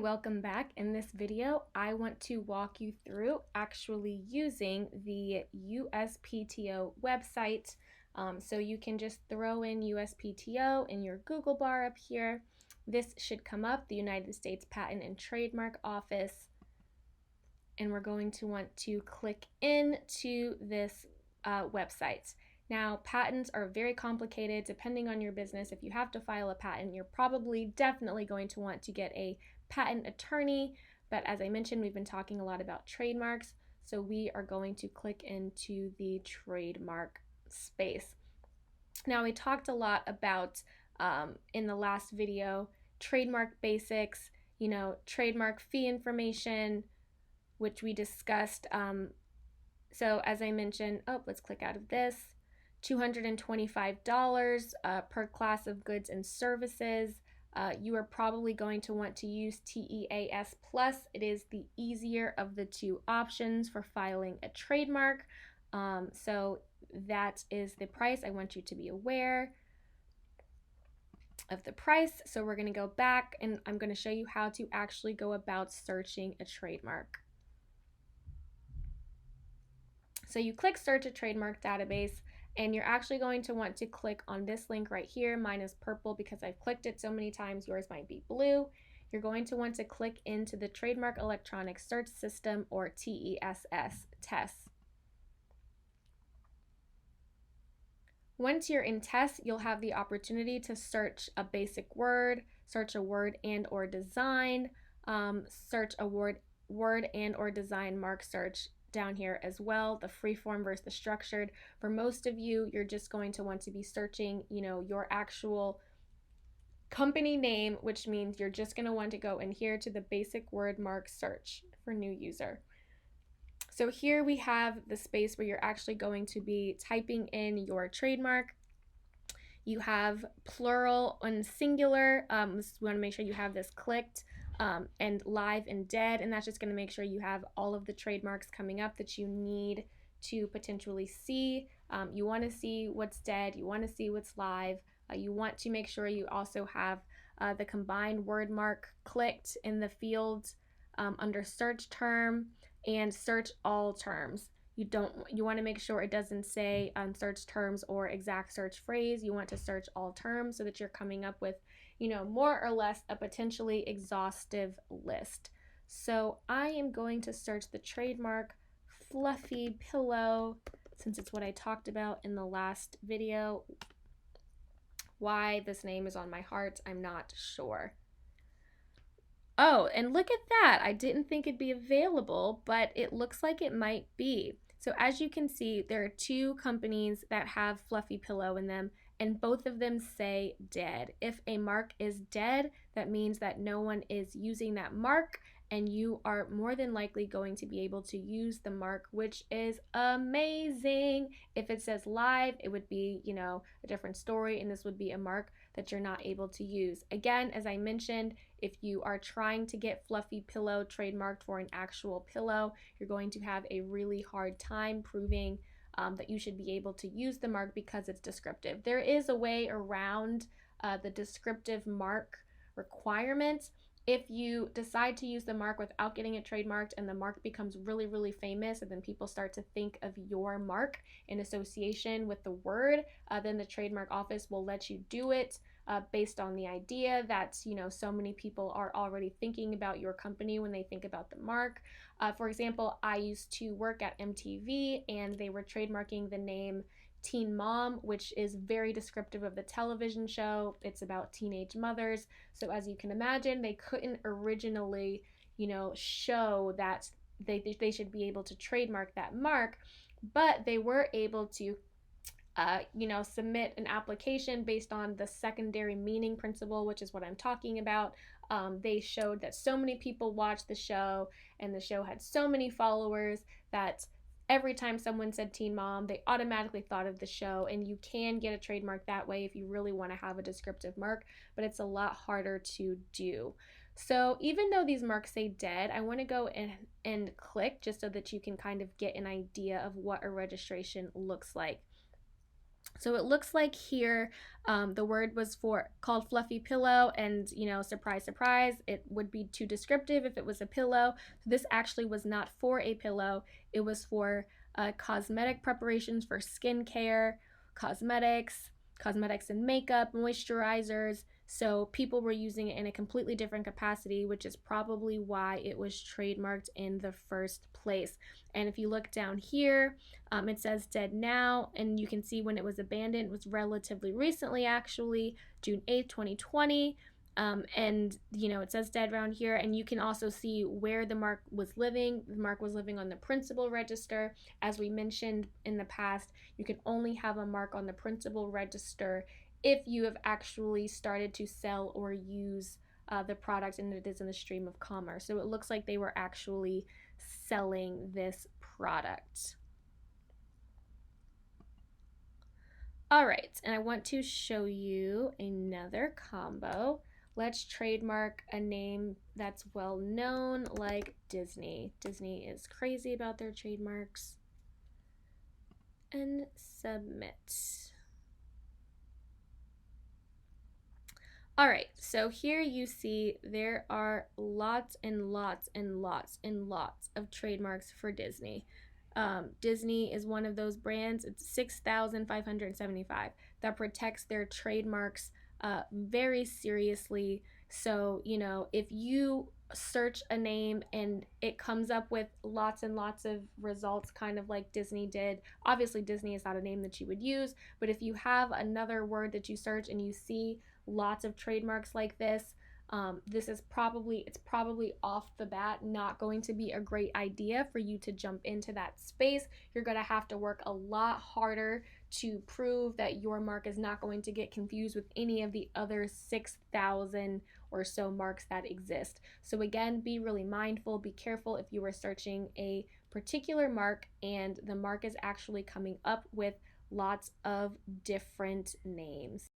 Welcome back. In this video, I want to walk you through actually using the USPTO website. So you can just throw in USPTO in your Google bar up here. This should come up, the United States Patent and Trademark Office. And we're going to want to click into this website. Now, patents are very complicated depending on your business. If you have to file a patent, you're definitely going to want to get a patent attorney. But as I mentioned, we've been talking a lot about trademarks. So we are going to click into the trademark space. Now, we talked a lot about, in the last video, trademark basics, trademark fee information, which we discussed. So as I mentioned, let's click out of this. $225 per class of goods and services. You are probably going to want to use TESS Plus. It is the easier of the two options for filing a trademark. So that is the price. I want you to be aware of the price. So we're going to go back and I'm going to show you how to actually go about searching a trademark. So you click search a trademark database and you're actually going to want to click on this link right here. Mine is purple because I've clicked it so many times. Yours might be blue. You're going to want to click into the Trademark Electronic Search System, or TESS. Once you're in TESS, you'll have the opportunity to search a basic word, search a word and or design, search a word and or design mark search down here as well, the free form versus the structured. For most of you, you're just going to want to be searching, your actual company name, which means you're just going to want to go in here to the basic word mark search for new user. So here we have the space where you're actually going to be typing in your trademark. You have plural and singular. We want to make sure you have this clicked. And live and dead, and that's just going to make sure you have all of the trademarks coming up that you need to potentially see. You want to see what's dead, you want to see what's live, you want to make sure you also have the combined word mark clicked in the field under search term and search all terms. You want to make sure it doesn't say search terms or exact search phrase. You want to search all terms so that you're coming up with more or less a potentially exhaustive list. So I am going to search the trademark fluffy pillow, since it's what I talked about in the last video. Why this name is on my heart, I'm not sure. Oh, and look at that. I didn't think it'd be available, but it looks like it might be. So as you can see, there are two companies that have fluffy pillow in them, and both of them say dead. If a mark is dead, that means that no one is using that mark, and you are more than likely going to be able to use the mark, which is amazing. If it says live, it would be, a different story, and this would be a mark that you're not able to use. Again, as I mentioned, if you are trying to get fluffy pillow trademarked for an actual pillow, you're going to have a really hard time proving that you should be able to use the mark because it's descriptive. There is a way around the descriptive mark requirements. If you decide to use the mark without getting it trademarked and the mark becomes really, really famous, and then people start to think of your mark in association with the word, then the trademark office will let you do it based on the idea that, so many people are already thinking about your company when they think about the mark. For example, I used to work at MTV and they were trademarking the name Teen Mom, which is very descriptive of the television show. It's about teenage mothers. So as you can imagine, they couldn't originally, show that they should be able to trademark that mark, but they were able to submit an application based on the secondary meaning principle, which is what I'm talking about. They showed that so many people watched the show and the show had so many followers that every time someone said Teen Mom, they automatically thought of the show, and you can get a trademark that way if you really want to have a descriptive mark, but it's a lot harder to do. So even though these marks say dead, I want to go and click just so that you can kind of get an idea of what a registration looks like. So it looks like here the word was for called fluffy pillow, and surprise, surprise, it would be too descriptive if it was a pillow. So this actually was not for a pillow. It was for cosmetic preparations for skincare, cosmetics, cosmetics and makeup, moisturizers. So people were using it in a completely different capacity, which is probably why it was trademarked in the first place. And if you look down here, it says dead now, and you can see when it was abandoned. It was relatively recently, actually, June 8th, 2020. And it says dead around here, and you can also see where the mark was living. The mark was living on the principal register. As we mentioned in the past, you can only have a mark on the principal register if you have actually started to sell or use the product and it is in the stream of commerce. So it looks like they were actually selling this product. All right, and I want to show you another combo. Let's trademark a name that's well known, like Disney. Disney is crazy about their trademarks. And submit. All right, so here you see there are lots and lots and lots and lots of trademarks for Disney. Disney is one of those brands. It's 6,575 that protects their trademarks very seriously. So, if you search a name and it comes up with lots and lots of results, kind of like Disney did, obviously Disney is not a name that you would use, but if you have another word that you search and you see lots of trademarks like this, it's probably off the bat not going to be a great idea for you to jump into that space. You're going to have to work a lot harder to prove that your mark is not going to get confused with any of the other 6,000 or so marks that exist. So again, be really mindful, be careful if you are searching a particular mark and the mark is actually coming up with lots of different names.